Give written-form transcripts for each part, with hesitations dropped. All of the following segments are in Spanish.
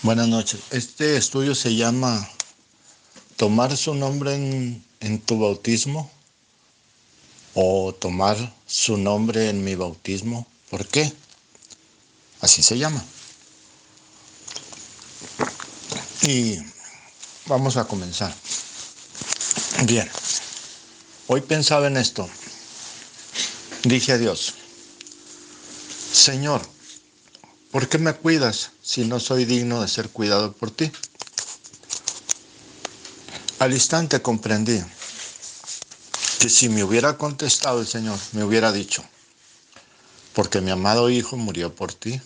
Buenas noches. Este estudio se llama Tomar su nombre en tu bautismo o tomar su nombre en mi bautismo. ¿Por qué? Así se llama. Y vamos a comenzar. Bien, hoy pensaba en esto. Dije a Dios, Señor, ¿por qué me cuidas si no soy digno de ser cuidado por ti? Al instante comprendí que si me hubiera contestado el Señor, me hubiera dicho, porque mi amado Hijo murió por ti.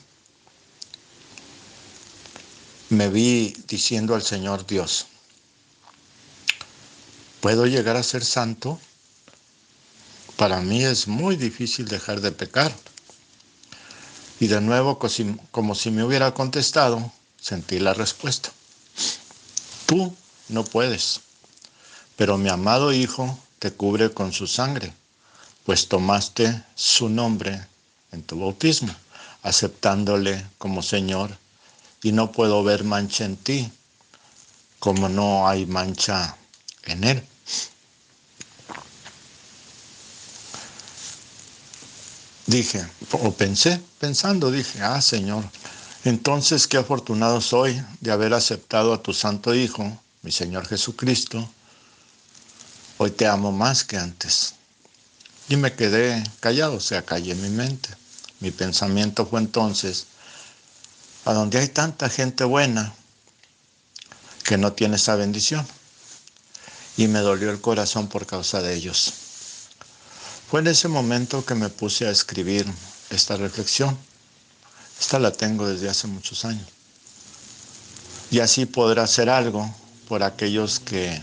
Me vi diciendo al Señor Dios, ¿puedo llegar a ser santo? Para mí es muy difícil dejar de pecar. Y de nuevo, como si me hubiera contestado, sentí la respuesta. Tú no puedes, pero mi amado Hijo te cubre con su sangre, pues tomaste su nombre en tu bautismo, aceptándole como Señor, y no puedo ver mancha en ti, como no hay mancha en Él. Dije, dije, Señor, entonces qué afortunado soy de haber aceptado a tu Santo Hijo, mi Señor Jesucristo. Hoy te amo más que antes. Y me quedé callado, callé mi mente. Mi pensamiento fue entonces, a donde hay tanta gente buena que no tiene esa bendición. Y me dolió el corazón por causa de ellos. Fue en ese momento que me puse a escribir esta reflexión. Esta la tengo desde hace muchos años. Y así podrá hacer algo por aquellos que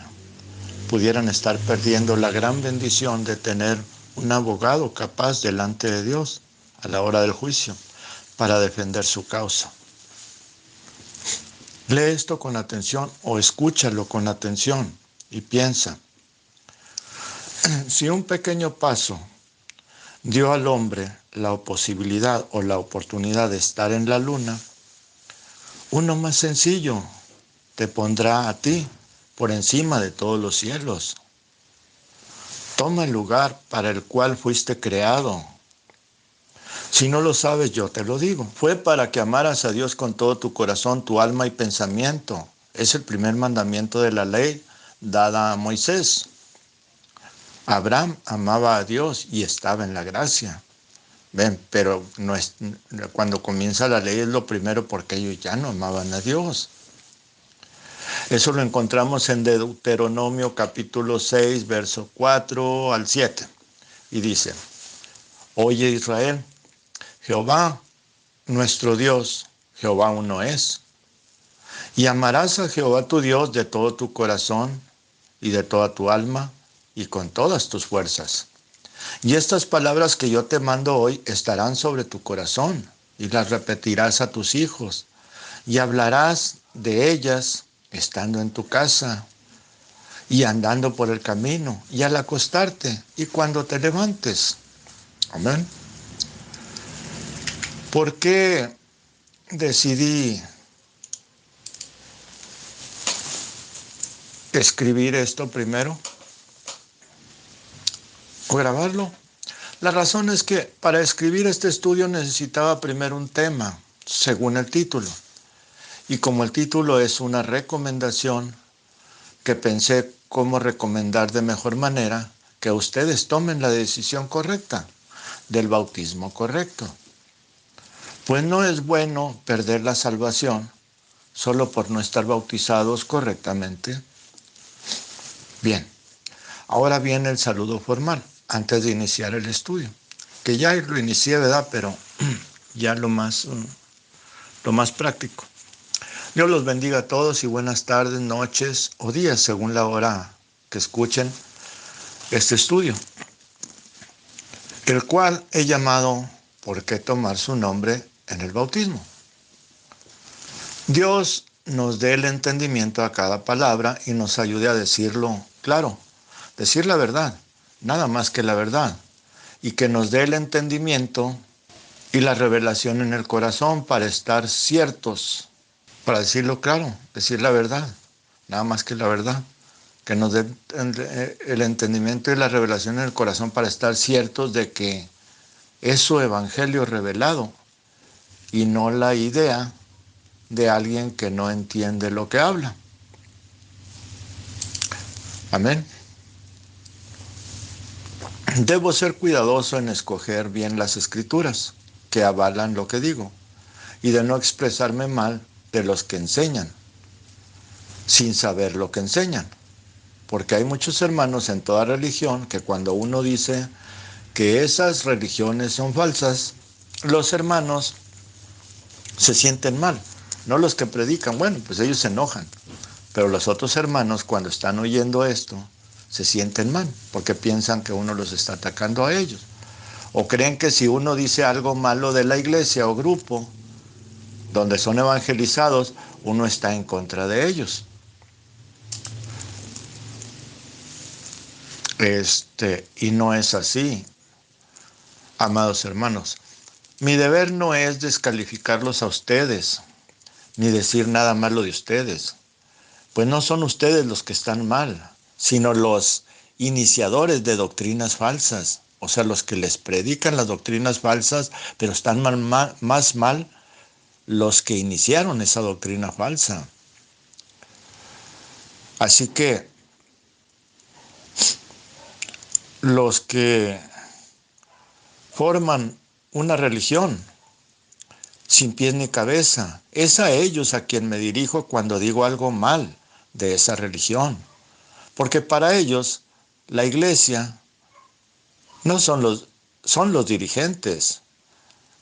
pudieran estar perdiendo la gran bendición de tener un abogado capaz delante de Dios a la hora del juicio para defender su causa. Lee esto con atención o escúchalo con atención y piensa, si un pequeño paso dio al hombre la posibilidad o la oportunidad de estar en la luna, uno más sencillo te pondrá a ti por encima de todos los cielos. Toma el lugar para el cual fuiste creado. Si no lo sabes, yo te lo digo. Fue para que amaras a Dios con todo tu corazón, tu alma y pensamiento. Es el primer mandamiento de la ley dada a Moisés. Abraham amaba a Dios y estaba en la gracia. Ven, pero no es, cuando comienza la ley es lo primero porque ellos ya no amaban a Dios. Eso lo encontramos en Deuteronomio capítulo 6, verso 4 al 7. Y dice, oye Israel, Jehová, nuestro Dios, Jehová uno es. Y amarás a Jehová tu Dios de todo tu corazón y de toda tu alma y con todas tus fuerzas. Y estas palabras que yo te mando hoy estarán sobre tu corazón y las repetirás a tus hijos y hablarás de ellas estando en tu casa y andando por el camino y al acostarte y cuando te levantes. Amén. ¿Por qué decidí escribir esto primero o grabarlo? La razón es que para escribir este estudio necesitaba primero un tema, según el título. Y como el título es una recomendación, que pensé cómo recomendar de mejor manera que ustedes tomen la decisión correcta del bautismo correcto. Pues no es bueno perder la salvación solo por no estar bautizados correctamente. Bien, ahora viene el saludo formal antes de iniciar el estudio, que ya lo inicié, ¿verdad? Pero ya lo más práctico. Dios los bendiga a todos y buenas tardes, noches o días según la hora que escuchen este estudio, el cual he llamado ¿por qué tomar su nombre en el bautismo? Dios nos dé el entendimiento a cada palabra y nos ayude a decirlo claro, decir la verdad, nada más que la verdad, y que nos dé el entendimiento y la revelación en el corazón para estar ciertos Para decirlo claro, decir la verdad, nada más que la verdad, que nos dé el entendimiento y la revelación en el corazón para estar ciertos de que es su evangelio revelado y no la idea de alguien que no entiende lo que habla. Amén. Debo ser cuidadoso en escoger bien las escrituras que avalan lo que digo y de no expresarme mal de los que enseñan, sin saber lo que enseñan. Porque hay muchos hermanos en toda religión que cuando uno dice que esas religiones son falsas, los hermanos se sienten mal. No los que predican, bueno, pues ellos se enojan. Pero los otros hermanos cuando están oyendo esto, se sienten mal, porque piensan que uno los está atacando a ellos. O creen que si uno dice algo malo de la iglesia o grupo, donde son evangelizados, uno está en contra de ellos. Y no es así, amados hermanos. Mi deber no es descalificarlos a ustedes, ni decir nada malo de ustedes. Pues no son ustedes los que están mal, sino los iniciadores de doctrinas falsas. O sea, los que les predican las doctrinas falsas, pero están más mal los que iniciaron esa doctrina falsa. Así que los que forman una religión sin pies ni cabeza, es a ellos a quien me dirijo cuando digo algo mal de esa religión. Porque para ellos la iglesia no son los dirigentes,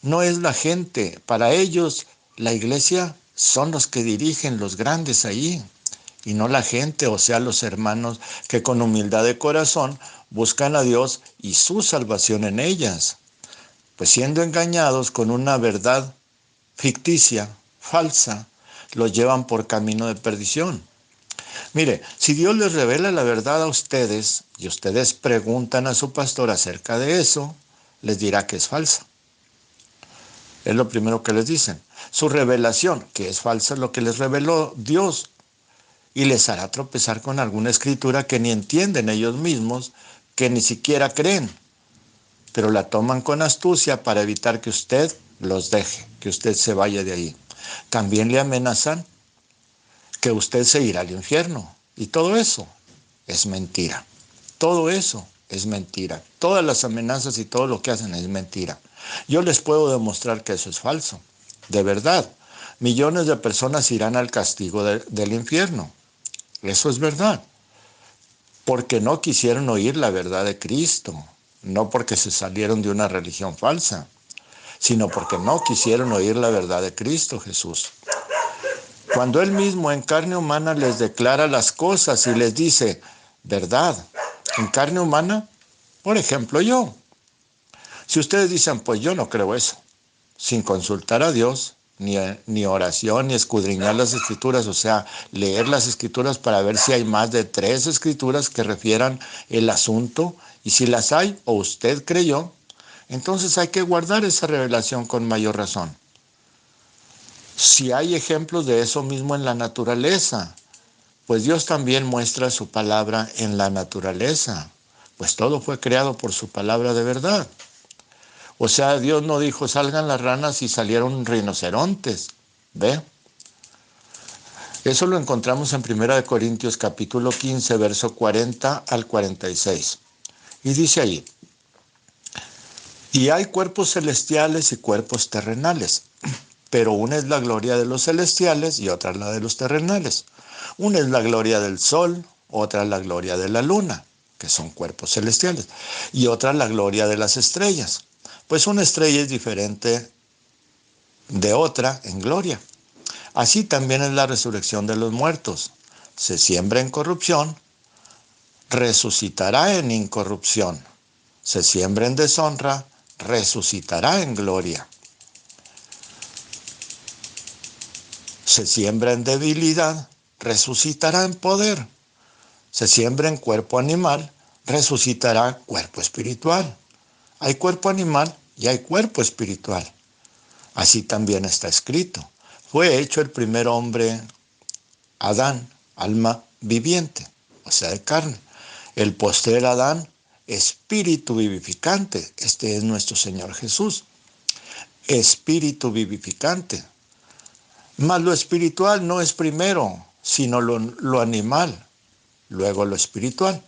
no es la gente. Para ellos la iglesia son los que dirigen, los grandes ahí, y no la gente, o sea, los hermanos que con humildad de corazón buscan a Dios y su salvación en ellas. Pues siendo engañados con una verdad ficticia, falsa, los llevan por camino de perdición. Mire, si Dios les revela la verdad a ustedes y ustedes preguntan a su pastor acerca de eso, les dirá que es falsa. Es lo primero que les dicen. Su revelación, que es falsa, es lo que les reveló Dios, y les hará tropezar con alguna escritura que ni entienden ellos mismos, que ni siquiera creen, pero la toman con astucia para evitar que usted los deje, que usted se vaya de ahí. También le amenazan que usted se irá al infierno. Y todo eso es mentira. Todo eso es mentira. Todas las amenazas y todo lo que hacen es mentira. Yo les puedo demostrar que eso es falso. De verdad. Millones de personas irán al castigo del infierno. Eso es verdad. Porque no quisieron oír la verdad de Cristo. No porque se salieron de una religión falsa, sino porque no quisieron oír la verdad de Cristo Jesús. Cuando Él mismo en carne humana les declara las cosas y les dice, verdad, en carne humana, por ejemplo yo. Si ustedes dicen, pues yo no creo eso, sin consultar a Dios, ni oración, ni escudriñar las escrituras, o sea, leer las escrituras para ver si hay más de 3 escrituras que refieran el asunto, y si las hay, o usted creyó, entonces hay que guardar esa revelación con mayor razón. Si hay ejemplos de eso mismo en la naturaleza, pues Dios también muestra su palabra en la naturaleza, pues todo fue creado por su palabra de verdad. O sea, Dios no dijo, salgan las ranas y salieron rinocerontes, ¿ve? Eso lo encontramos en 1 Corintios capítulo 15, verso 40 al 46. Y dice ahí, y hay cuerpos celestiales y cuerpos terrenales, pero una es la gloria de los celestiales y otra es la de los terrenales. Una es la gloria del sol, otra es la gloria de la luna, que son cuerpos celestiales, y otra es la gloria de las estrellas. Pues una estrella es diferente de otra en gloria. Así también es la resurrección de los muertos. Se siembra en corrupción, resucitará en incorrupción. Se siembra en deshonra, resucitará en gloria. Se siembra en debilidad, resucitará en poder. Se siembra en cuerpo animal, resucitará cuerpo espiritual. Hay cuerpo animal y hay cuerpo espiritual. Así también está escrito. fue hecho el primer hombre, Adán, alma viviente, o sea, de carne. El postrer Adán, espíritu vivificante. Este es nuestro Señor Jesús. Espíritu vivificante. Mas lo espiritual no es primero, sino lo animal, luego lo espiritual.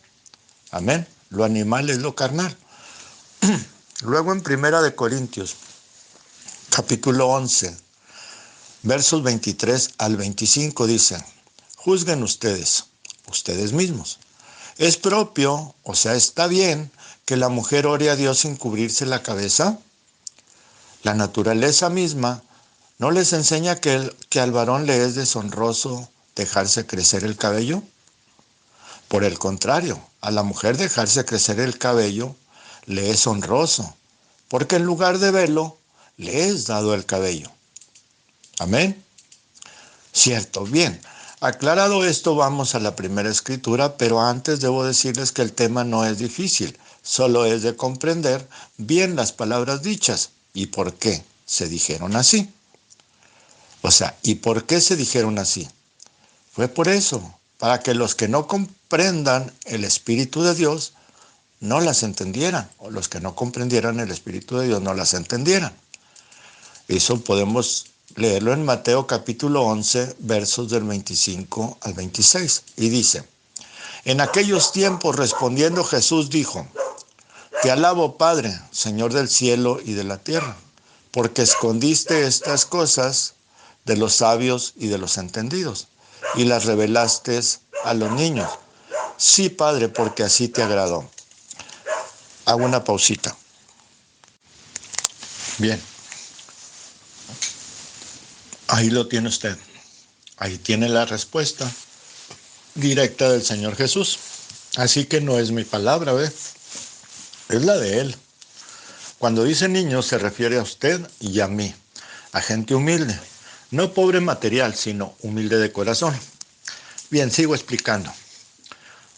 Amén. Lo animal es lo carnal. Luego en 1 Corintios, capítulo 11, versos 23 al 25 dice: juzguen ustedes mismos. ¿Es propio, o sea, está bien, que la mujer ore a Dios sin cubrirse la cabeza? La naturaleza misma ¿no les enseña que al varón le es deshonroso dejarse crecer el cabello? Por el contrario, a la mujer dejarse crecer el cabello le es honroso, porque en lugar de velo, le es dado el cabello. Amén. Cierto, bien. Aclarado esto, vamos a la primera escritura, pero antes debo decirles que el tema no es difícil, solo es de comprender bien las palabras dichas y por qué se dijeron así. O sea, ¿y por qué se dijeron así? Fue por eso, para que los que no comprendan el Espíritu de Dios no las entendieran, o los que no comprendieran el Espíritu de Dios no las entendieran. Eso podemos leerlo en Mateo capítulo 11, versos del 25 al 26. Y dice: en aquellos tiempos respondiendo Jesús dijo: te alabo, Padre, Señor del cielo y de la tierra, porque escondiste estas cosas de los sabios y de los entendidos, y las revelaste a los niños. Sí, Padre, porque así te agradó. Hago una pausita. Bien, ahí lo tiene usted. Ahí tiene la respuesta directa del Señor Jesús. Así que no es mi palabra, ¿ve? Es la de Él. Cuando dice niños se refiere a usted y a mí, a gente humilde. No pobre material, sino humilde de corazón. Bien, sigo explicando.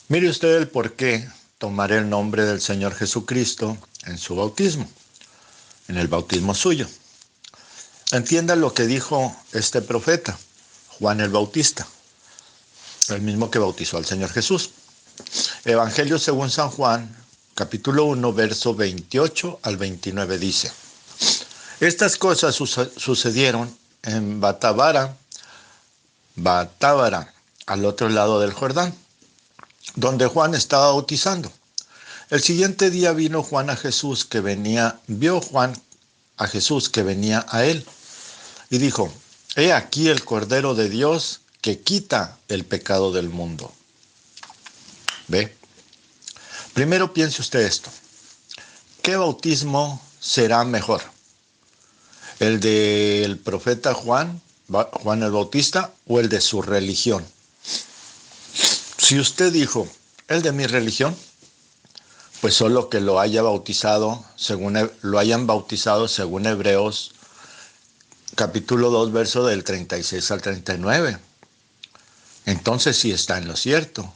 Mire usted el por qué tomar el nombre del Señor Jesucristo en su bautismo, en el bautismo suyo. Entienda lo que dijo este profeta, Juan el Bautista, el mismo que bautizó al Señor Jesús. Evangelio según San Juan, capítulo 1, verso 28 al 29 dice: estas cosas sucedieron en Betábara, al otro lado del Jordán, donde Juan estaba bautizando. El siguiente día vio Juan a Jesús que venía a él, y dijo: he aquí el Cordero de Dios que quita el pecado del mundo. ¿Ve? Primero piense usted esto. ¿Qué bautismo será mejor? ¿El del profeta Juan el Bautista, o el de su religión? Si usted dijo, el de mi religión, pues solo que lo hayan bautizado según Hebreos capítulo 2, verso del 36 al 39. Entonces sí está en lo cierto.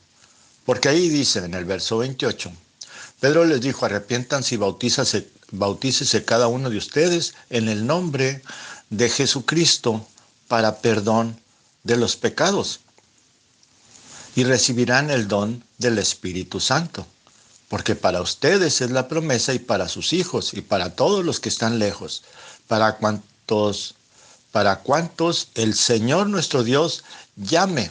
Porque ahí dice en el verso 28, Pedro les dijo: arrepiéntanse y bautícese cada uno de ustedes en el nombre de Jesucristo para perdón de los pecados, y recibirán el don del Espíritu Santo, porque para ustedes es la promesa, y para sus hijos, y para todos los que están lejos, para cuantos el Señor nuestro Dios llame.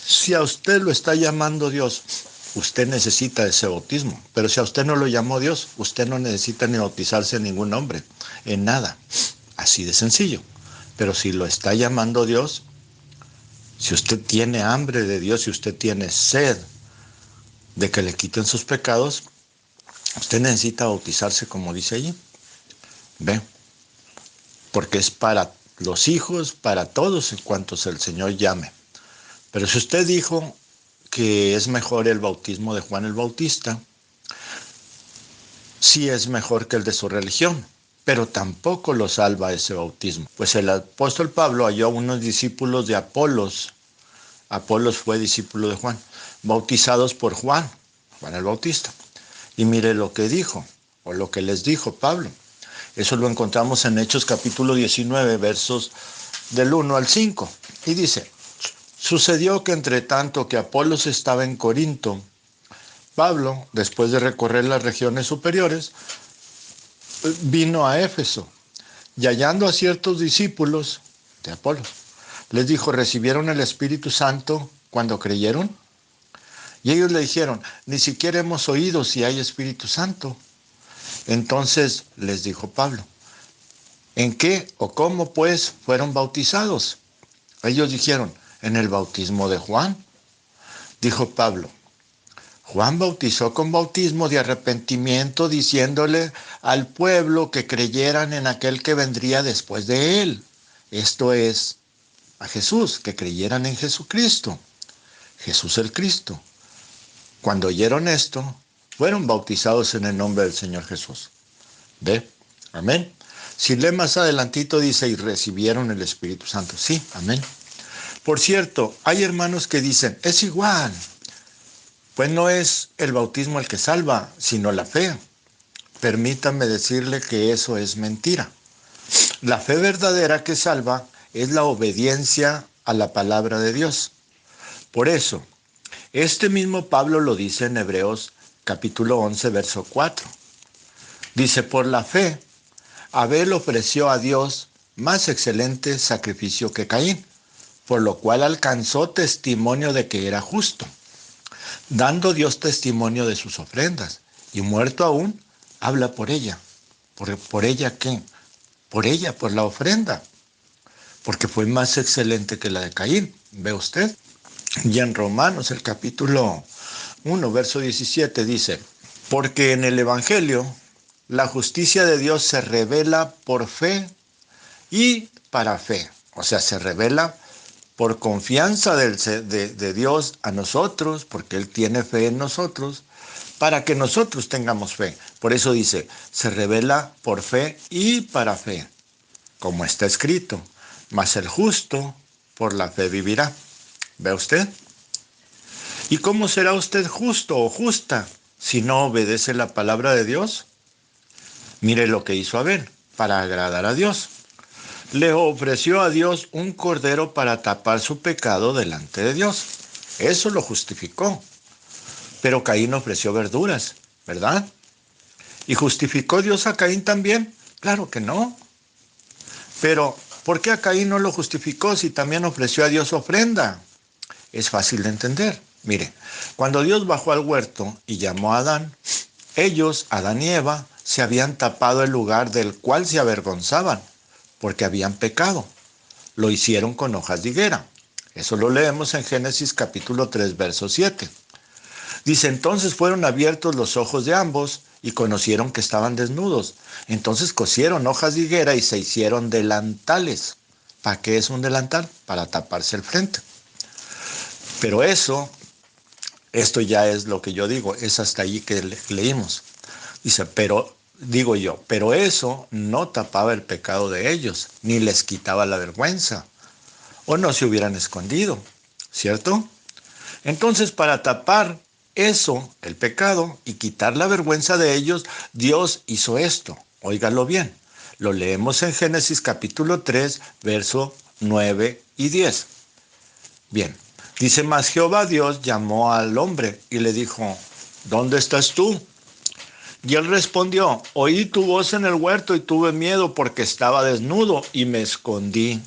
Si a usted lo está llamando Dios, usted necesita ese bautismo. Pero si a usted no lo llamó Dios, usted no necesita ni bautizarse en ningún nombre, en nada. Así de sencillo. Pero si lo está llamando Dios, si usted tiene hambre de Dios, si usted tiene sed de que le quiten sus pecados, usted necesita bautizarse, como dice allí. ¿Ve? Porque es para los hijos, para todos en cuantos el Señor llame. Pero si usted dijo que es mejor el bautismo de Juan el Bautista, sí es mejor que el de su religión, pero tampoco lo salva ese bautismo. Pues el apóstol Pablo halló a unos discípulos de Apolos. Apolos fue discípulo de Juan, bautizados por Juan el Bautista. Y mire lo que dijo, o lo que les dijo Pablo. Eso lo encontramos en Hechos capítulo 19, versos del 1 al 5. Y dice, sucedió que entre tanto que Apolos estaba en Corinto, Pablo, después de recorrer las regiones superiores, vino a Éfeso y hallando a ciertos discípulos de Apolos, les dijo, ¿recibieron el Espíritu Santo cuando creyeron? Y ellos le dijeron, ni siquiera hemos oído si hay Espíritu Santo. Entonces les dijo Pablo, ¿en qué o cómo pues fueron bautizados? Ellos dijeron, en el bautismo de Juan. Dijo Pablo, Juan bautizó con bautismo de arrepentimiento, diciéndole al pueblo que creyeran en aquel que vendría después de él. Esto es, a Jesús, que creyeran en Jesucristo, Jesús el Cristo. Cuando oyeron esto, fueron bautizados en el nombre del Señor Jesús. ¿Ve? Amén. Si lee más adelantito dice, y recibieron el Espíritu Santo. Sí, amén. Por cierto, hay hermanos que dicen, es igual. Pues no es el bautismo el que salva, sino la fe. Permítanme decirle que eso es mentira. La fe verdadera que salva es la obediencia a la palabra de Dios. Por eso, este mismo Pablo lo dice en Hebreos capítulo 11, verso 4. Dice, por la fe, Abel ofreció a Dios más excelente sacrificio que Caín, por lo cual alcanzó testimonio de que era justo, dando Dios testimonio de sus ofrendas, y muerto aún, habla por ella. ¿Por ella qué? Por ella, por la ofrenda, porque fue más excelente que la de Caín, ¿ve usted? Y en Romanos, el capítulo 1, verso 17, dice, porque en el Evangelio la justicia de Dios se revela por fe y para fe. O sea, se revela por confianza de Dios a nosotros, porque Él tiene fe en nosotros, para que nosotros tengamos fe. Por eso dice, se revela por fe y para fe, como está escrito, mas el justo por la fe vivirá. ¿Ve usted? ¿Y cómo será usted justo o justa si no obedece la palabra de Dios? Mire lo que hizo Abel para agradar a Dios. Le ofreció a Dios un cordero para tapar su pecado delante de Dios. Eso lo justificó. Pero Caín ofreció verduras, ¿verdad? ¿Y justificó Dios a Caín también? Claro que no. Pero, ¿por qué a Caín no lo justificó si también ofreció a Dios ofrenda? Es fácil de entender. Mire, cuando Dios bajó al huerto y llamó a Adán, ellos, Adán y Eva, se habían tapado el lugar del cual se avergonzaban, porque habían pecado. Lo hicieron con hojas de higuera. Eso lo leemos en Génesis capítulo 3, verso 7. Dice, entonces fueron abiertos los ojos de ambos y conocieron que estaban desnudos. Entonces cosieron hojas de higuera y se hicieron delantales. ¿Para qué es un delantal? Para taparse el frente. Pero esto ya es lo que yo digo, es hasta allí que leímos. Dice, pero eso no tapaba el pecado de ellos, ni les quitaba la vergüenza, o no se hubieran escondido, ¿cierto? Entonces, para tapar eso, el pecado, y quitar la vergüenza de ellos, Dios hizo esto. Óigalo bien. Lo leemos en Génesis capítulo 3, verso 9 y 10. Bien. Dice, mas Jehová Dios llamó al hombre y le dijo, ¿dónde estás tú? Y él respondió, oí tu voz en el huerto y tuve miedo porque estaba desnudo y me escondí.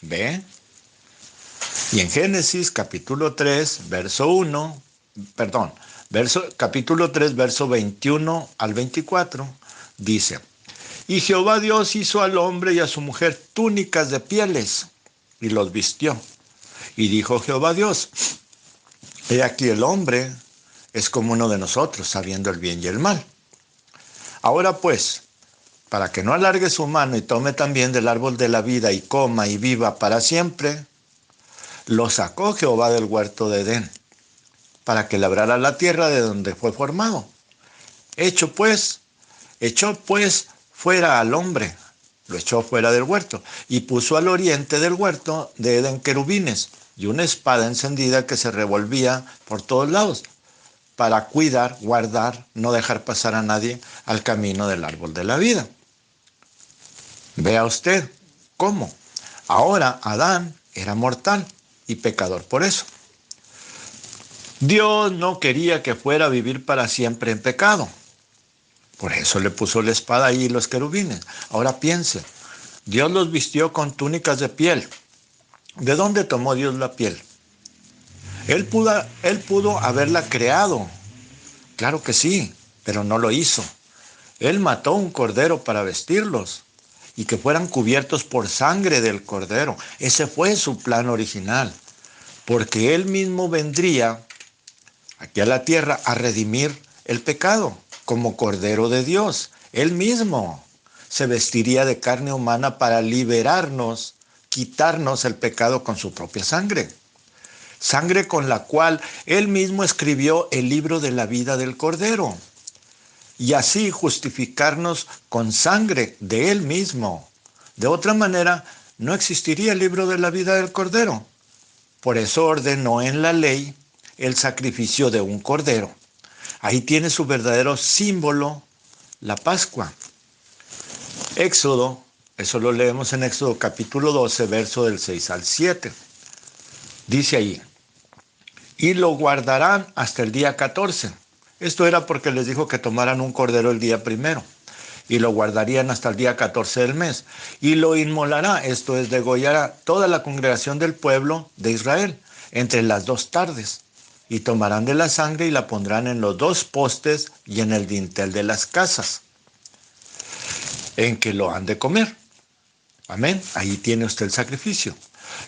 ¿Ve? Y en Génesis capítulo 3, capítulo 3, verso 21 al 24, dice, y Jehová Dios hizo al hombre y a su mujer túnicas de pieles y los vistió. Y dijo Jehová Dios, he aquí el hombre es como uno de nosotros, sabiendo el bien y el mal. Ahora pues, para que no alargue su mano y tome también del árbol de la vida y coma y viva para siempre, lo sacó Jehová del huerto de Edén, para que labrara la tierra de donde fue formado. Echó pues fuera al hombre, lo echó fuera del huerto, y puso al oriente del huerto de Edén querubines, y una espada encendida que se revolvía por todos lados, para cuidar, guardar, no dejar pasar a nadie al camino del árbol de la vida. Vea usted, ¿cómo? Ahora Adán era mortal y pecador por eso. Dios no quería que fuera a vivir para siempre en pecado. Por eso le puso la espada ahí y los querubines. Ahora piense, Dios los vistió con túnicas de piel. ¿De dónde tomó Dios la piel? Él pudo haberla creado. Claro que sí, pero no lo hizo. Él mató un cordero para vestirlos y que fueran cubiertos por sangre del cordero. Ese fue su plan original, porque Él mismo vendría aquí a la tierra a redimir el pecado como Cordero de Dios. Él mismo se vestiría de carne humana para liberarnos, quitarnos el pecado con su propia sangre. Sangre con la cual Él mismo escribió el libro de la vida del Cordero. Y así justificarnos con sangre de Él mismo. De otra manera, no existiría el libro de la vida del Cordero. Por eso ordenó en la ley el sacrificio de un cordero. Ahí tiene su verdadero símbolo, la Pascua. Éxodo, eso lo leemos en Éxodo capítulo 12, verso del 6 al 7. Dice ahí, y lo guardarán hasta el día 14. Esto era porque les dijo que tomaran un cordero el día primero y lo guardarían hasta el día 14 del mes. Y lo inmolará, esto es, degollará toda la congregación del pueblo de Israel entre las 2 tardes. Y tomarán de la sangre y la pondrán en los 2 postes y en el dintel de las casas, en que lo han de comer. Amén. Ahí tiene usted el sacrificio.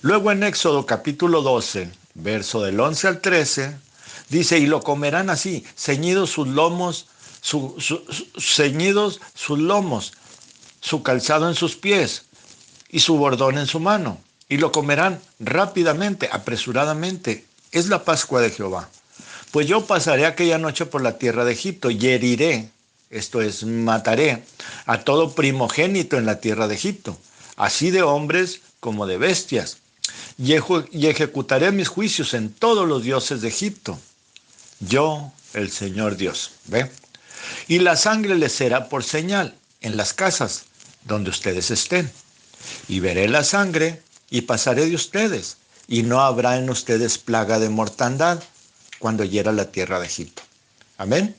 Luego en Éxodo capítulo 12, verso del 11 al 13, dice, y lo comerán así, ceñidos sus lomos, ceñidos sus lomos, su calzado en sus pies y su bordón en su mano. Y lo comerán rápidamente, apresuradamente. Es la Pascua de Jehová. Pues yo pasaré aquella noche por la tierra de Egipto y heriré, esto es, mataré a todo primogénito en la tierra de Egipto, así de hombres como de bestias, y ejecutaré mis juicios en todos los dioses de Egipto. Yo, el Señor Dios. ¿Ve? Y la sangre les será por señal en las casas donde ustedes estén. Y veré la sangre y pasaré de ustedes, y no habrá en ustedes plaga de mortandad cuando hiera la tierra de Egipto. Amén.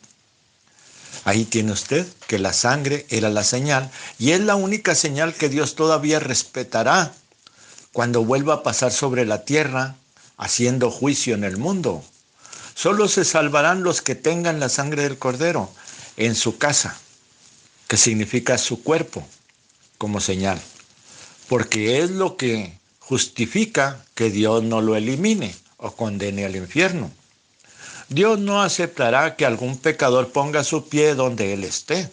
Ahí tiene usted que la sangre era la señal, y es la única señal que Dios todavía respetará cuando vuelva a pasar sobre la tierra haciendo juicio en el mundo. Solo se salvarán los que tengan la sangre del cordero en su casa, que significa su cuerpo, como señal, porque es lo que justifica que Dios no lo elimine o condene al infierno. Dios no aceptará que algún pecador ponga su pie donde él esté.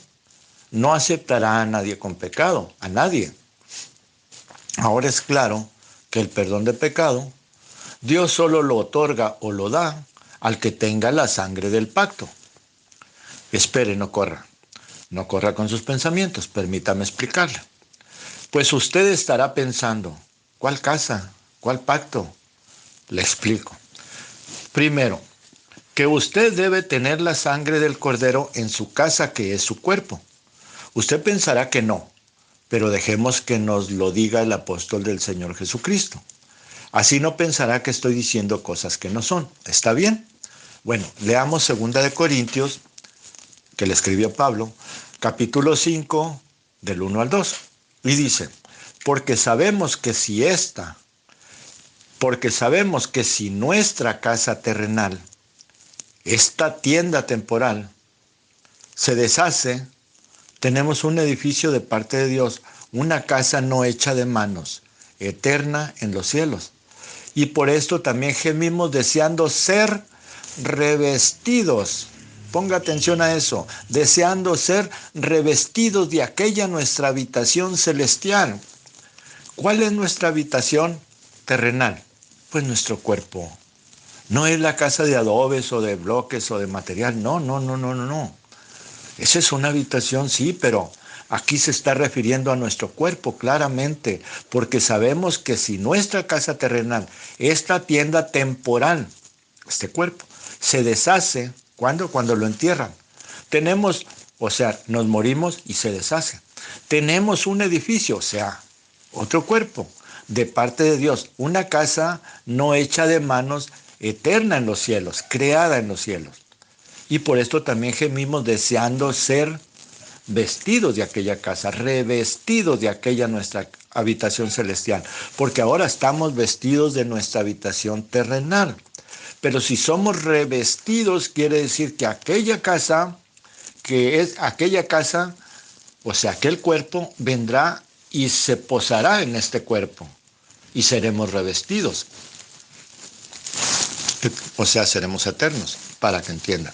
No aceptará a nadie con pecado, a nadie. Ahora es claro que el perdón de pecado, Dios solo lo otorga o lo da al que tenga la sangre del pacto. Espere, no corra. No corra con sus pensamientos, permítame explicarle. Pues usted estará pensando, ¿cuál casa? ¿Cuál pacto? Le explico. Primero, que usted debe tener la sangre del cordero en su casa, que es su cuerpo. Usted pensará que no, pero dejemos que nos lo diga el apóstol del Señor Jesucristo. Así no pensará que estoy diciendo cosas que no son. ¿Está bien? Bueno, leamos 2 de Corintios, que le escribió Pablo, capítulo 5, del 1 al 2. Y dice, porque sabemos que si nuestra casa terrenal, esta tienda temporal, se deshace, tenemos un edificio de parte de Dios, una casa no hecha de manos, eterna en los cielos. Y por esto también gemimos deseando ser revestidos. Ponga atención a eso, deseando ser revestidos de aquella nuestra habitación celestial. ¿Cuál es nuestra habitación terrenal? Pues nuestro cuerpo. No es la casa de adobes o de bloques o de material. No. Esa es una habitación, sí, pero aquí se está refiriendo a nuestro cuerpo claramente, porque sabemos que si nuestra casa terrenal, esta tienda temporal, este cuerpo, se deshace, ¿cuándo? Cuando lo entierran. Nos morimos y se deshace. Tenemos un edificio, otro cuerpo, de parte de Dios, una casa no hecha de manos, eterna en los cielos, creada en los cielos. Y por esto también gemimos deseando ser vestidos de aquella casa, revestidos de aquella nuestra habitación celestial, porque ahora estamos vestidos de nuestra habitación terrenal. Pero si somos revestidos, quiere decir que aquella casa, o sea, aquel cuerpo vendrá y se posará en este cuerpo y seremos revestidos. O sea, seremos eternos, para que entiendan.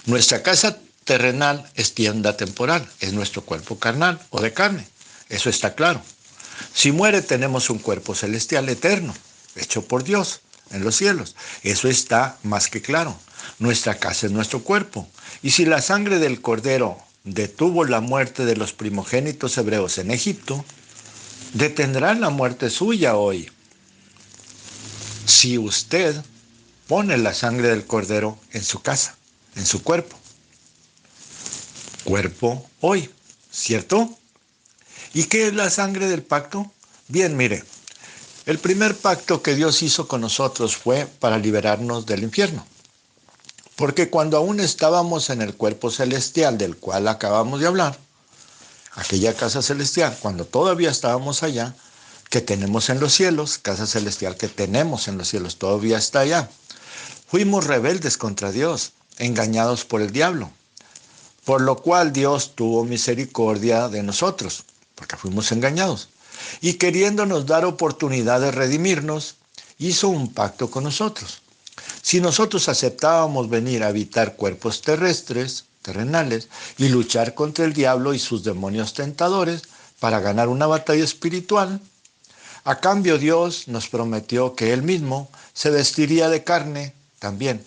Nuestra casa terrenal es tienda temporal, es nuestro cuerpo carnal o de carne. Eso está claro. Si muere, tenemos un cuerpo celestial eterno, hecho por Dios en los cielos. Eso está más que claro. Nuestra casa es nuestro cuerpo. Y si la sangre del Cordero detuvo la muerte de los primogénitos hebreos en Egipto, detendrá la muerte suya hoy. Si usted pone la sangre del Cordero en su casa, en su cuerpo. Cuerpo hoy, ¿cierto? ¿Y qué es la sangre del pacto? Bien, mire, el primer pacto que Dios hizo con nosotros fue para liberarnos del infierno. Porque cuando aún estábamos en el cuerpo celestial del cual acabamos de hablar, aquella casa celestial, cuando todavía estábamos allá, que tenemos en los cielos, casa celestial que tenemos en los cielos, todavía está allá, fuimos rebeldes contra Dios, engañados por el diablo, por lo cual Dios tuvo misericordia de nosotros, porque fuimos engañados. Y queriéndonos dar oportunidad de redimirnos, hizo un pacto con nosotros. Si nosotros aceptábamos venir a habitar cuerpos terrenales, y luchar contra el diablo y sus demonios tentadores para ganar una batalla espiritual, a cambio Dios nos prometió que Él mismo se vestiría de carne también,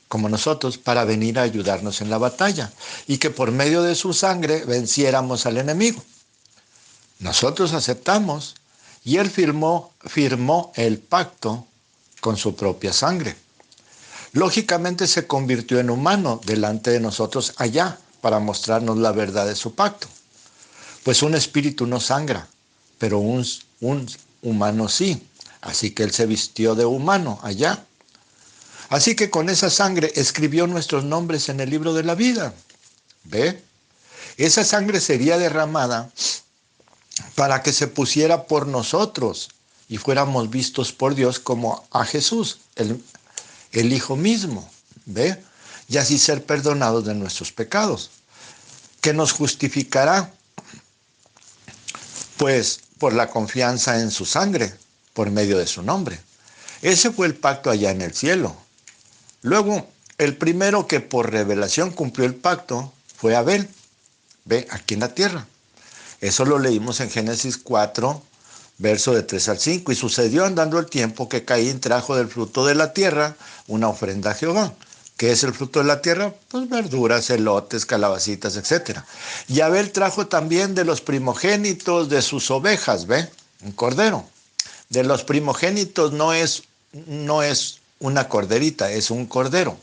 como nosotros, para venir a ayudarnos en la batalla, y que por medio de su sangre venciéramos al enemigo. Nosotros aceptamos, y Él firmó el pacto con su propia sangre. Lógicamente se convirtió en humano delante de nosotros allá, para mostrarnos la verdad de su pacto. Pues un espíritu no sangra, pero un humano sí. Así que Él se vistió de humano allá. Así que con esa sangre escribió nuestros nombres en el libro de la vida. ¿Ve? Esa sangre sería derramada para que se pusiera por nosotros y fuéramos vistos por Dios como a Jesús, el Hijo mismo. ¿Ve? Y así ser perdonados de nuestros pecados. Que nos justificará, pues, por la confianza en su sangre, por medio de su nombre. Ese fue el pacto allá en el cielo. Luego, el primero que por revelación cumplió el pacto fue Abel, ve, aquí en la tierra. Eso lo leímos en Génesis 4, verso de 3 al 5. Y sucedió andando el tiempo que Caín trajo del fruto de la tierra una ofrenda a Jehová. ¿Qué es el fruto de la tierra? Pues verduras, elotes, calabacitas, etc. Y Abel trajo también de los primogénitos de sus ovejas, ve, un cordero. De los primogénitos no es una corderita, es un cordero.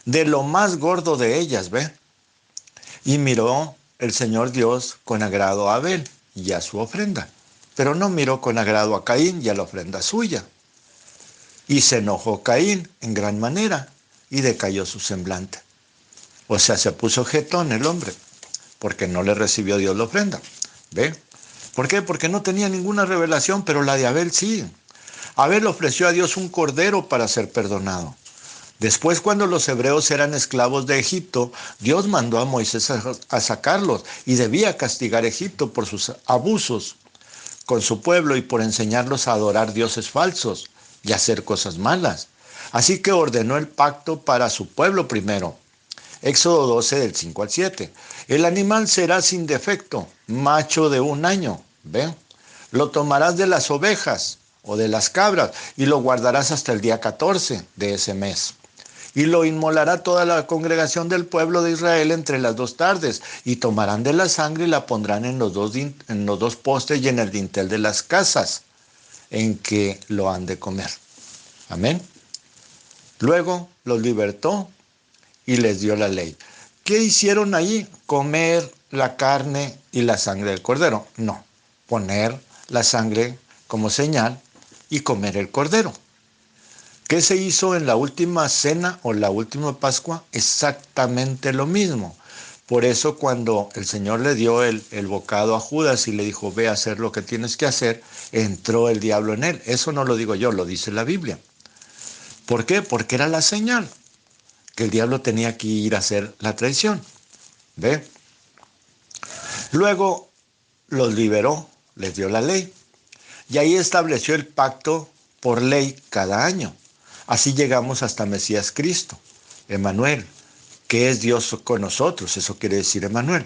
De lo más gordo de ellas, ¿ve? Y miró el Señor Dios con agrado a Abel y a su ofrenda, pero no miró con agrado a Caín y a la ofrenda suya. Y se enojó Caín en gran manera y decayó su semblante. O sea, se puso jetón el hombre, porque no le recibió Dios la ofrenda. ¿Ve? ¿Por qué? Porque no tenía ninguna revelación, pero la de Abel sí. Abel ofreció a Dios un cordero para ser perdonado. Después, cuando los hebreos eran esclavos de Egipto, Dios mandó a Moisés a sacarlos y debía castigar a Egipto por sus abusos con su pueblo y por enseñarlos a adorar dioses falsos y a hacer cosas malas. Así que ordenó el pacto para su pueblo primero. Éxodo 12, del 5 al 7. El animal será sin defecto, macho de 1 año. ¿Ven? Lo tomarás de las ovejas o de las cabras y lo guardarás hasta el día 14 de ese mes. Y lo inmolará toda la congregación del pueblo de Israel entre las 2 tardes, y tomarán de la sangre y la pondrán en los dos postes y en el dintel de las casas en que lo han de comer. Amén. Luego los libertó y les dio la ley. ¿Qué hicieron allí? Comer la carne y la sangre del cordero. No, poner la sangre como señal y comer el cordero. ¿Qué se hizo en la última cena o la última Pascua? Exactamente lo mismo. Por eso cuando el Señor le dio el bocado a Judas y le dijo, ve a hacer lo que tienes que hacer, entró el diablo en él. Eso no lo digo yo, lo dice la Biblia. ¿Por qué? Porque era la señal que el diablo tenía que ir a hacer la traición. ¿Ve? Luego los liberó, les dio la ley. Y ahí estableció el pacto por ley cada año. Así llegamos hasta Mesías Cristo, Emmanuel, que es Dios con nosotros, eso quiere decir Emmanuel.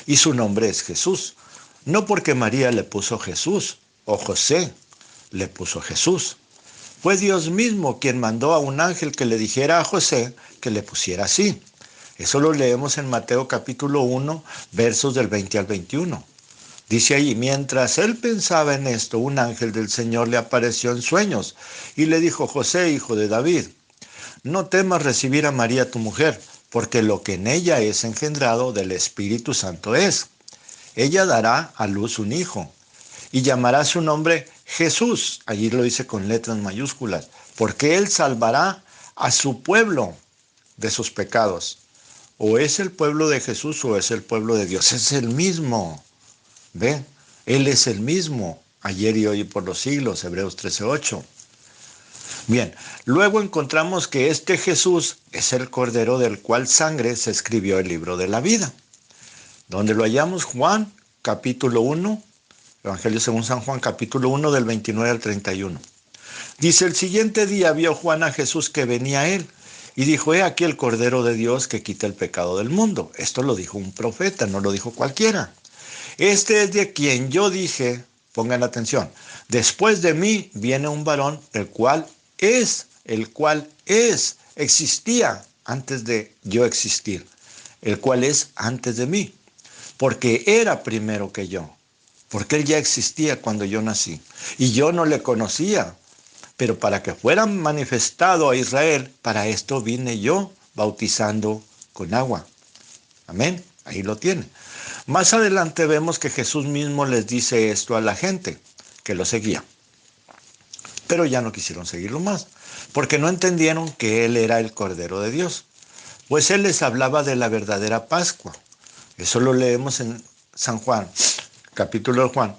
Y su nombre es Jesús. No porque María le puso Jesús o José le puso Jesús. Fue Dios mismo quien mandó a un ángel que le dijera a José que le pusiera así. Eso lo leemos en Mateo capítulo 1, versos del 20 al 21. Dice ahí, mientras él pensaba en esto, un ángel del Señor le apareció en sueños y le dijo, José, hijo de David, no temas recibir a María tu mujer, porque lo que en ella es engendrado del Espíritu Santo es. Ella dará a luz un hijo y llamará su nombre Jesús. Allí lo dice con letras mayúsculas, porque él salvará a su pueblo de sus pecados. O es el pueblo de Jesús o es el pueblo de Dios. Es el mismo. ¿Ve? Él es el mismo, ayer y hoy y por los siglos, Hebreos 13:8. Bien, luego encontramos que este Jesús es el Cordero del cual sangre se escribió el libro de la vida. Donde lo hallamos, Juan, capítulo 1, Evangelio según San Juan, capítulo 1, del 29 al 31. Dice, el siguiente día vio Juan a Jesús que venía a él, y dijo, he aquí el Cordero de Dios que quita el pecado del mundo. Esto lo dijo un profeta, no lo dijo cualquiera. Este es de quien yo dije, pongan atención, después de mí viene un varón, el cual existía antes de yo existir, el cual es antes de mí, porque era primero que yo, porque él ya existía cuando yo nací, y yo no le conocía, pero para que fuera manifestado a Israel, para esto vine yo bautizando con agua. Amén, ahí lo tiene. Más adelante vemos que Jesús mismo les dice esto a la gente que lo seguía. Pero ya no quisieron seguirlo más, porque no entendieron que Él era el Cordero de Dios. Pues Él les hablaba de la verdadera Pascua. Eso lo leemos en San Juan, capítulo de Juan,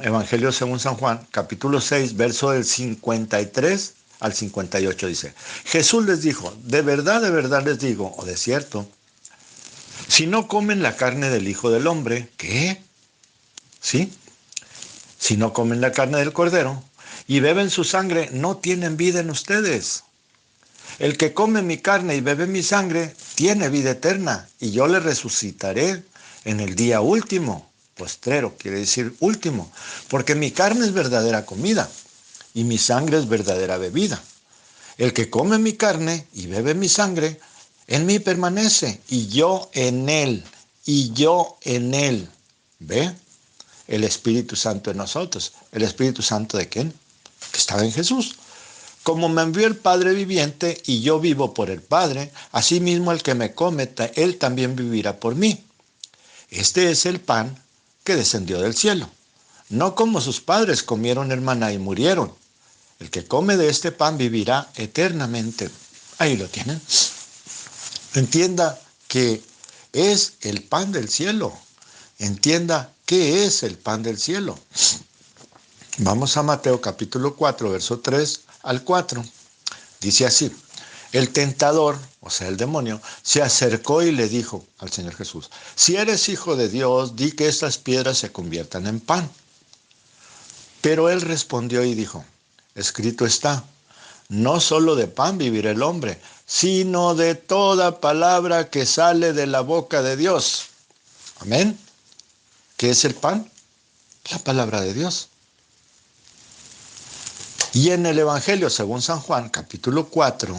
Evangelio según San Juan, capítulo 6, verso del 53 al 58 dice, Jesús les dijo, de verdad les digo, o de cierto, si no comen la carne del Hijo del Hombre, ¿qué? ¿Sí? Si no comen la carne del Cordero y beben su sangre, no tienen vida en ustedes. El que come mi carne y bebe mi sangre, tiene vida eterna, y yo le resucitaré en el día último. Postrero, quiere decir último, porque mi carne es verdadera comida, y mi sangre es verdadera bebida. El que come mi carne y bebe mi sangre, en mí permanece, y yo en él, ¿Ve? El Espíritu Santo en nosotros. ¿El Espíritu Santo de quién? Que estaba en Jesús. Como me envió el Padre viviente, y yo vivo por el Padre, asimismo el que me come, él también vivirá por mí. Este es el pan que descendió del cielo. No como sus padres comieron el maná y murieron. El que come de este pan vivirá eternamente. Ahí lo tienen. Entienda que es el pan del cielo. Entienda qué es el pan del cielo. Vamos a Mateo capítulo 4, verso 3 al 4. Dice así, el tentador, o sea el demonio, se acercó y le dijo al Señor Jesús, si eres hijo de Dios, di que estas piedras se conviertan en pan. Pero él respondió y dijo, escrito está, no solo de pan vivirá el hombre, sino de toda palabra que sale de la boca de Dios. Amén. ¿Qué es el pan? La palabra de Dios. Y en el Evangelio, según San Juan, capítulo 4,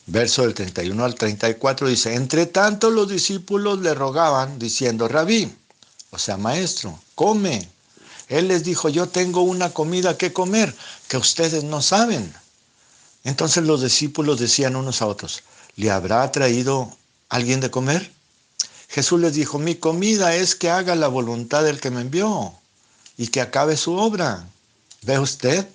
verso del 31 al 34, dice, entre tanto los discípulos le rogaban, diciendo, Rabí, o sea, maestro, come. Él les dijo, yo tengo una comida que comer, que ustedes no saben. Entonces los discípulos decían unos a otros, ¿le habrá traído alguien de comer? Jesús les dijo, mi comida es que haga la voluntad del que me envió y que acabe su obra. ¿Ve usted?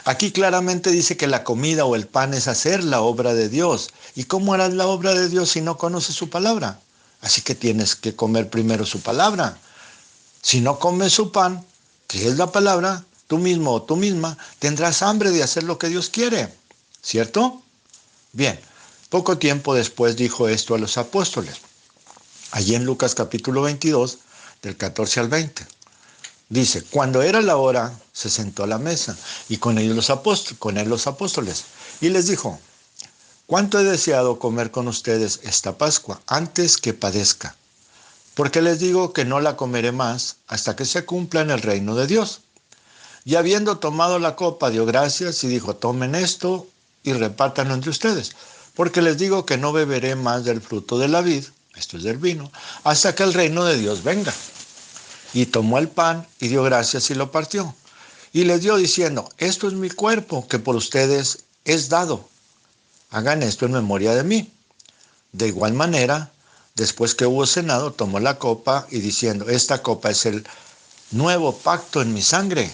Aquí claramente dice que la comida o el pan es hacer la obra de Dios. ¿Y cómo harás la obra de Dios si no conoces su palabra? Así que tienes que comer primero su palabra. Si no comes su pan, que es la palabra, tú mismo o tú misma tendrás hambre de hacer lo que Dios quiere. ¿Cierto? Bien, poco tiempo después dijo esto a los apóstoles. Allí en Lucas capítulo 22, del 14 al 20. Dice, cuando era la hora, se sentó a la mesa y con él los apóstoles. Y les dijo, ¿cuánto he deseado comer con ustedes esta Pascua antes que padezca? Porque les digo que no la comeré más hasta que se cumpla en el reino de Dios. Y habiendo tomado la copa, dio gracias y dijo, tomen esto y repártanlo entre ustedes. Porque les digo que no beberé más del fruto de la vid, esto es del vino, hasta que el reino de Dios venga. Y tomó el pan y dio gracias y lo partió. Y les dio diciendo, esto es mi cuerpo que por ustedes es dado. Hagan esto en memoria de mí. De igual manera, después que hubo cenado, tomó la copa y diciendo, esta copa es el nuevo pacto en mi sangre,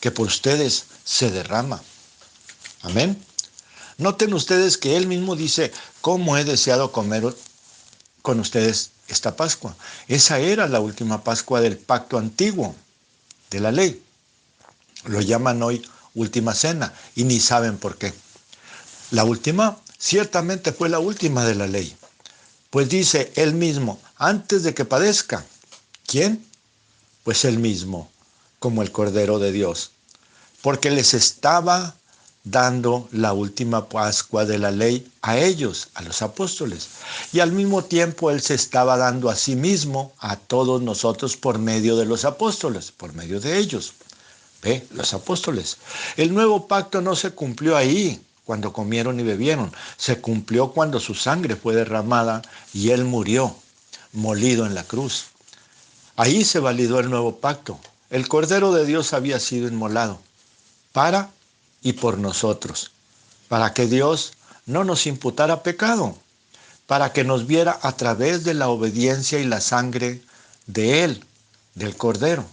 que por ustedes se derrama. Amén. Noten ustedes que él mismo dice, ¿cómo he deseado comer con ustedes esta Pascua? Esa era la última Pascua del pacto antiguo, de la ley. Lo llaman hoy última cena y ni saben por qué. La última ciertamente fue la última de la ley. Pues dice él mismo, antes de que padezca. ¿Quién? Pues él mismo, como el Cordero de Dios. Porque les estaba dando la última Pascua de la ley a ellos, a los apóstoles. Y al mismo tiempo él se estaba dando a sí mismo a todos nosotros por medio de los apóstoles, por medio de ellos. ¿Ve? Los apóstoles. El nuevo pacto no se cumplió ahí, cuando comieron y bebieron. Se cumplió cuando su sangre fue derramada y él murió, molido en la cruz. Ahí se validó el nuevo pacto. El Cordero de Dios había sido inmolado para y por nosotros, para que Dios no nos imputara pecado, para que nos viera a través de la obediencia y la sangre de Él, del Cordero,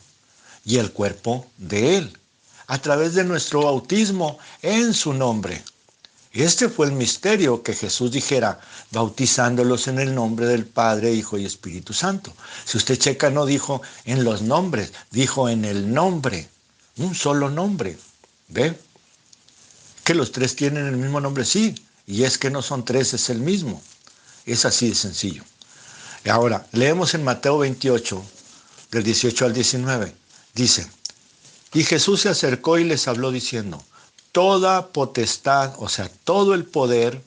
y el cuerpo de Él, a través de nuestro bautismo en su nombre. Este fue el misterio que Jesús dijera, bautizándolos en el nombre del Padre, Hijo y Espíritu Santo. Si usted checa, no dijo en los nombres, dijo en el nombre, un solo nombre. ¿Ve? Que los tres tienen el mismo nombre, sí, y es que no son tres, es el mismo. Es así de sencillo. Y ahora, leemos en Mateo 28, del 18 al 19. Dice, y Jesús se acercó y les habló diciendo, toda potestad, o sea, todo el poder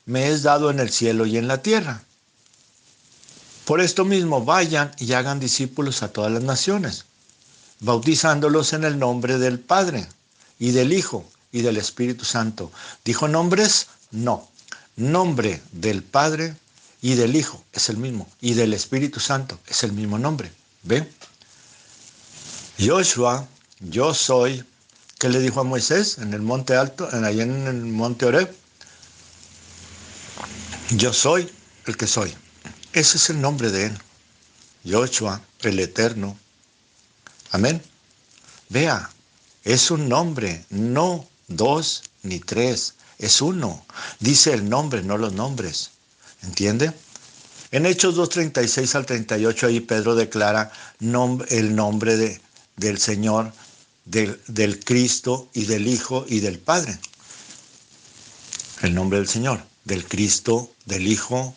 me es dado en el cielo y en la tierra. Por esto mismo, vayan y hagan discípulos a todas las naciones, bautizándolos en el nombre del Padre y del Hijo y del Espíritu Santo. ¿Dijo nombres? No. Nombre del Padre y del Hijo es el mismo, y del Espíritu Santo es el mismo nombre. ¿Ve? Joshua, yo soy, ¿qué le dijo a Moisés en el monte alto, allá en el monte Horeb? Yo soy el que soy. Ese es el nombre de él. Joshua, el Eterno. Amén. Vea, es un nombre, no dos ni tres, es uno. Dice el nombre, no los nombres. ¿Entiende? En Hechos 2:36 al 38, ahí Pedro declara el nombre del Señor, del Cristo y del Hijo y del Padre. El nombre del Señor, del Cristo, del Hijo.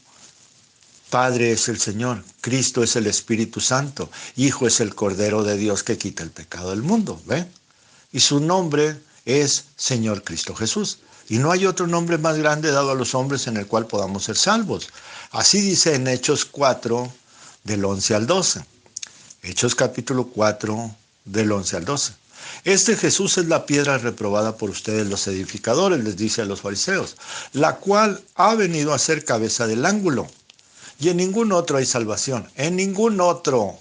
Padre es el Señor, Cristo es el Espíritu Santo, Hijo es el Cordero de Dios que quita el pecado del mundo, ¿ve? Y su nombre es Señor Cristo Jesús. Y no hay otro nombre más grande dado a los hombres en el cual podamos ser salvos. Así dice en Hechos 4, del 11 al 12. Hechos capítulo 4, del 11 al 12. Este Jesús es la piedra reprobada por ustedes los edificadores, les dice a los fariseos, la cual ha venido a ser cabeza del ángulo. Y en ningún otro hay salvación, en ningún otro.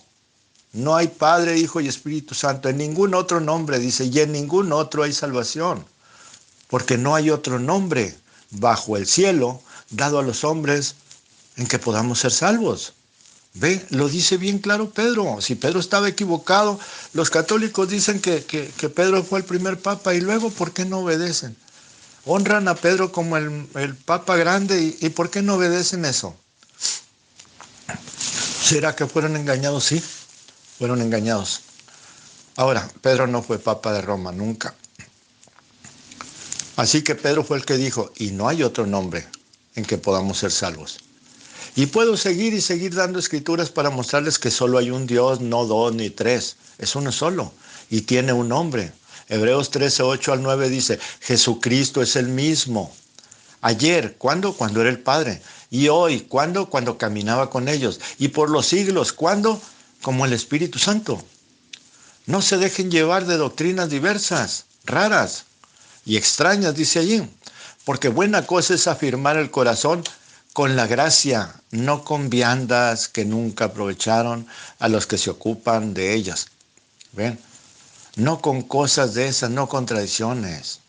No hay Padre, Hijo y Espíritu Santo, en ningún otro nombre, dice, y en ningún otro hay salvación. Porque no hay otro nombre bajo el cielo dado a los hombres en que podamos ser salvos. Ve, lo dice bien claro Pedro. Si Pedro estaba equivocado, los católicos dicen que Pedro fue el primer papa y luego, ¿por qué no obedecen? Honran a Pedro como el papa grande y ¿por qué no obedecen eso? ¿Será que fueron engañados? Sí, fueron engañados. Ahora, Pedro no fue papa de Roma, nunca. Así que Pedro fue el que dijo, y no hay otro nombre en que podamos ser salvos. Y puedo seguir y seguir dando escrituras para mostrarles que solo hay un Dios, no dos ni tres. Es uno solo y tiene un nombre. Hebreos 13, 8 al 9 dice, Jesucristo es el mismo. Ayer, ¿cuándo? Cuando era el Padre. Y hoy, ¿cuándo? Cuando caminaba con ellos. Y por los siglos, ¿cuándo? Como el Espíritu Santo. No se dejen llevar de doctrinas diversas, raras y extrañas, dice allí. Porque buena cosa es afirmar el corazón con la gracia, no con viandas que nunca aprovecharon a los que se ocupan de ellas. ¿Ven? No con cosas de esas, no con tradiciones.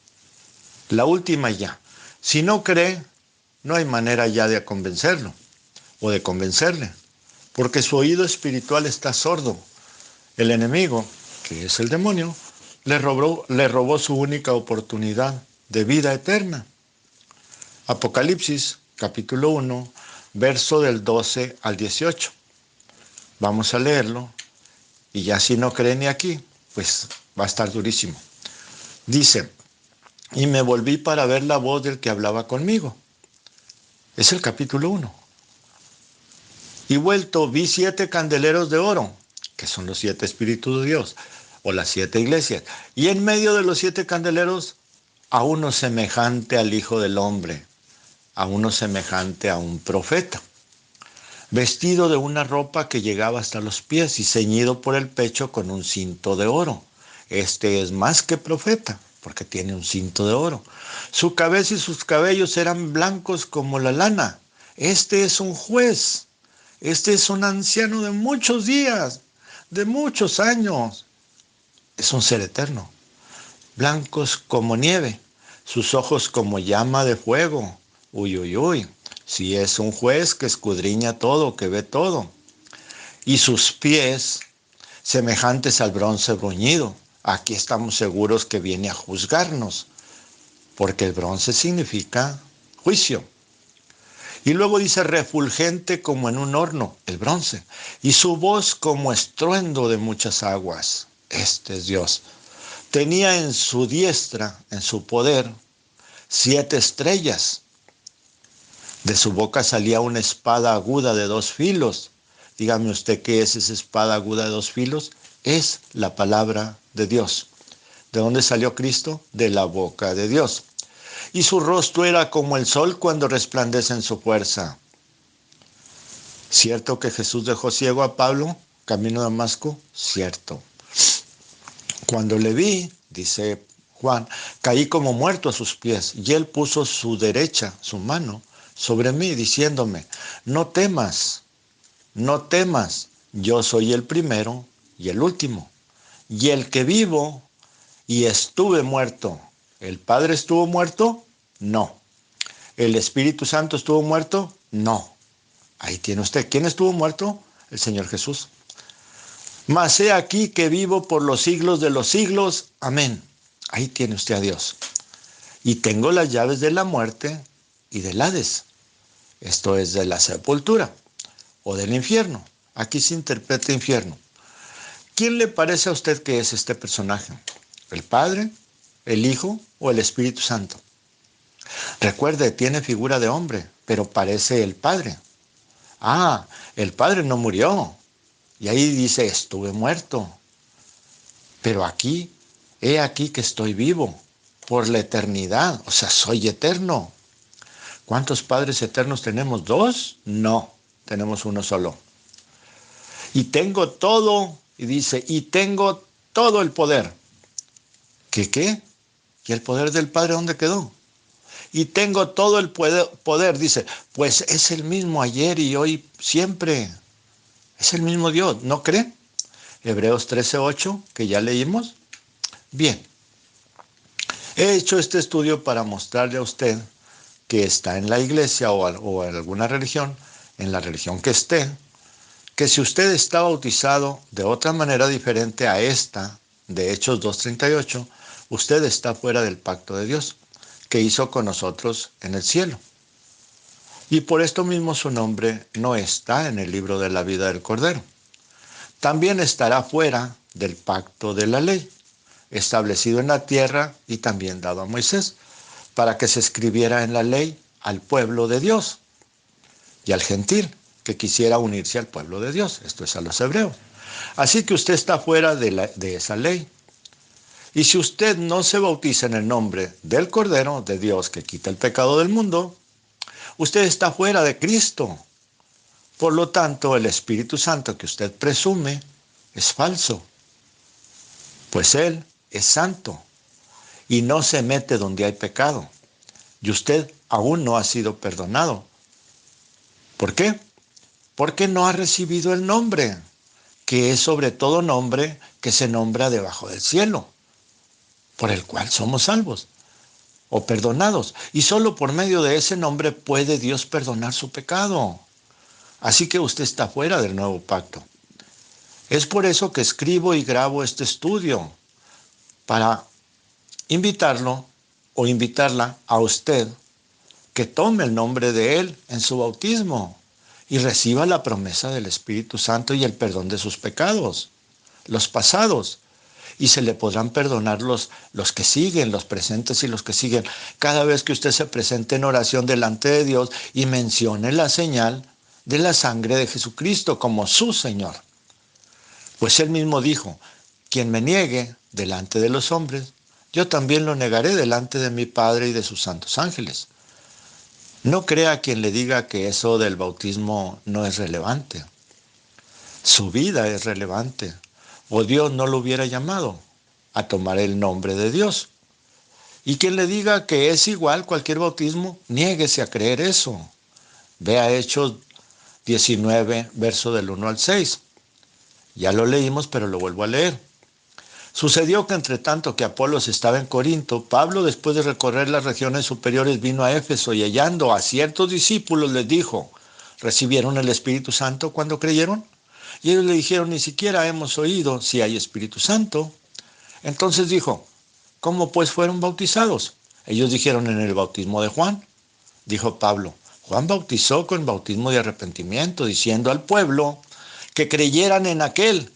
La última ya. Si no cree, no hay manera ya de convencerlo o de convencerle, porque su oído espiritual está sordo. El enemigo, que es el demonio, le robó su única oportunidad de vida eterna. Apocalipsis, capítulo 1, verso del 12 al 18. Vamos a leerlo y ya si no cree ni aquí, pues va a estar durísimo. Dice, y me volví para ver la voz del que hablaba conmigo. Es el capítulo 1. Y vuelto vi 7 candeleros de oro, que son los 7 espíritus de Dios, o las 7 iglesias. Y en medio de los 7 candeleros, a uno semejante al Hijo del Hombre, a uno semejante a un profeta, vestido de una ropa que llegaba hasta los pies y ceñido por el pecho con un cinto de oro. Este es más que profeta, porque tiene un cinto de oro. Su cabeza y sus cabellos eran blancos como la lana. Este es un juez. Este es un anciano de muchos días, de muchos años. Es un ser eterno. Blancos como nieve, sus ojos como llama de fuego. Uy, uy, uy. Si es un juez que escudriña todo, que ve todo. Y sus pies semejantes al bronce bruñido. Aquí estamos seguros que viene a juzgarnos, porque el bronce significa juicio. Y luego dice refulgente como en un horno, el bronce. Y su voz como estruendo de muchas aguas. Este es Dios. Tenía en su diestra, en su poder, 7 estrellas. De su boca salía una espada aguda de 2 filos. Dígame usted qué es esa espada aguda de 2 filos. Es la palabra de Dios. ¿De dónde salió Cristo? De la boca de Dios. Y su rostro era como el sol cuando resplandece en su fuerza. ¿Cierto que Jesús dejó ciego a Pablo, camino a Damasco? Cierto. Cuando le vi, dice Juan, caí como muerto a sus pies, y él puso su derecha, su mano, sobre mí, diciéndome, no temas, no temas, yo soy el primero y el último, y el que vivo y estuve muerto. ¿El Padre estuvo muerto? No. ¿El Espíritu Santo estuvo muerto? No. Ahí tiene usted. ¿Quién estuvo muerto? El Señor Jesús. Mas he aquí que vivo por los siglos de los siglos. Amén. Ahí tiene usted a Dios. Y tengo las llaves de la muerte y del Hades. Esto es de la sepultura o del infierno. Aquí se interpreta infierno. ¿Quién le parece a usted que es este personaje? ¿El Padre, el Hijo o el Espíritu Santo? Recuerde, tiene figura de hombre, pero parece el Padre. Ah, el Padre no murió. Y ahí dice, estuve muerto. Pero aquí, he aquí que estoy vivo por la eternidad. O sea, soy eterno. ¿Cuántos padres eternos tenemos? ¿2? No, tenemos uno solo. Y tengo todo, y dice, y tengo todo el poder. ¿Qué? ¿Y el poder del Padre dónde quedó? Y tengo todo el poder, dice, pues es el mismo ayer y hoy siempre. Es el mismo Dios, ¿no cree? Hebreos 13:8, que ya leímos. Bien, he hecho este estudio para mostrarle a usted que está en la iglesia o en alguna religión, en la religión que esté, que si usted está bautizado de otra manera diferente a esta, de Hechos 2:38, usted está fuera del pacto de Dios, que hizo con nosotros en el cielo. Y por esto mismo su nombre no está en el libro de la vida del Cordero. También estará fuera del pacto de la ley, establecido en la tierra y también dado a Moisés, para que se escribiera en la ley al pueblo de Dios y al gentil que quisiera unirse al pueblo de Dios, esto es a los hebreos. Así que usted está fuera de esa ley. Y si usted no se bautiza en el nombre del Cordero de Dios que quita el pecado del mundo, usted está fuera de Cristo. Por lo tanto, el Espíritu Santo que usted presume es falso, pues Él es santo y no se mete donde hay pecado. Y usted aún no ha sido perdonado. ¿Por qué? Porque no ha recibido el nombre, que es sobre todo nombre que se nombra debajo del cielo, por el cual somos salvos o perdonados. Y solo por medio de ese nombre puede Dios perdonar su pecado. Así que usted está fuera del nuevo pacto. Es por eso que escribo y grabo este estudio, para invitarlo o invitarla a usted que tome el nombre de Él en su bautismo y reciba la promesa del Espíritu Santo y el perdón de sus pecados, los pasados. Y se le podrán perdonar los que siguen, los presentes y los que siguen, cada vez que usted se presente en oración delante de Dios y mencione la señal de la sangre de Jesucristo como su Señor. Pues Él mismo dijo, quien me niegue delante de los hombres, yo también lo negaré delante de mi Padre y de sus santos ángeles. No crea quien le diga que eso del bautismo no es relevante. Su vida es relevante. O Dios no lo hubiera llamado a tomar el nombre de Dios. Y quien le diga que es igual cualquier bautismo, niéguese a creer eso. Vea Hechos 19, verso del 1 al 6. Ya lo leímos, pero lo vuelvo a leer. Sucedió que entre tanto que Apolos estaba en Corinto, Pablo, después de recorrer las regiones superiores, vino a Éfeso y hallando a ciertos discípulos les dijo, ¿recibieron el Espíritu Santo cuando creyeron? Y ellos le dijeron, ni siquiera hemos oído si hay Espíritu Santo. Entonces dijo, ¿cómo pues fueron bautizados? Ellos dijeron, en el bautismo de Juan. Dijo Pablo, Juan bautizó con bautismo de arrepentimiento, diciendo al pueblo que creyeran en aquel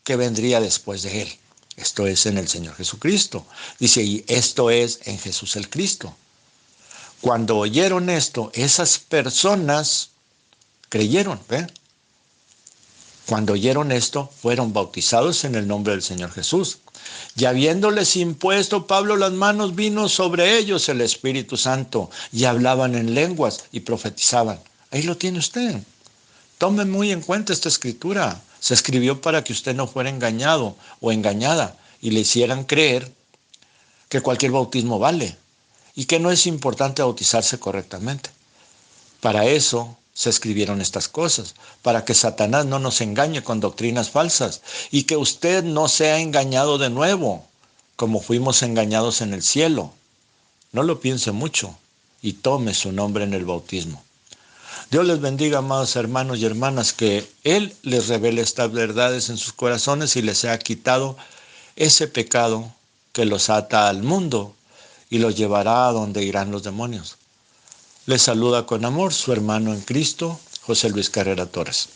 que vendría después de él. Esto es en el Señor Jesucristo. Dice, y esto es en Jesús el Cristo. Cuando oyeron esto, esas personas creyeron, ¿ve? Cuando oyeron esto, fueron bautizados en el nombre del Señor Jesús. Y habiéndoles impuesto Pablo las manos, vino sobre ellos el Espíritu Santo, y hablaban en lenguas y profetizaban. Ahí lo tiene usted. Tome muy en cuenta esta escritura. Se escribió para que usted no fuera engañado o engañada y le hicieran creer que cualquier bautismo vale y que no es importante bautizarse correctamente. Para eso se escribieron estas cosas, para que Satanás no nos engañe con doctrinas falsas y que usted no sea engañado de nuevo, como fuimos engañados en el cielo. No lo piense mucho y tome su nombre en el bautismo. Dios les bendiga, amados hermanos y hermanas, que Él les revele estas verdades en sus corazones y les ha quitado ese pecado que los ata al mundo y los llevará a donde irán los demonios. Les saluda con amor su hermano en Cristo, José Luis Carrera Torres.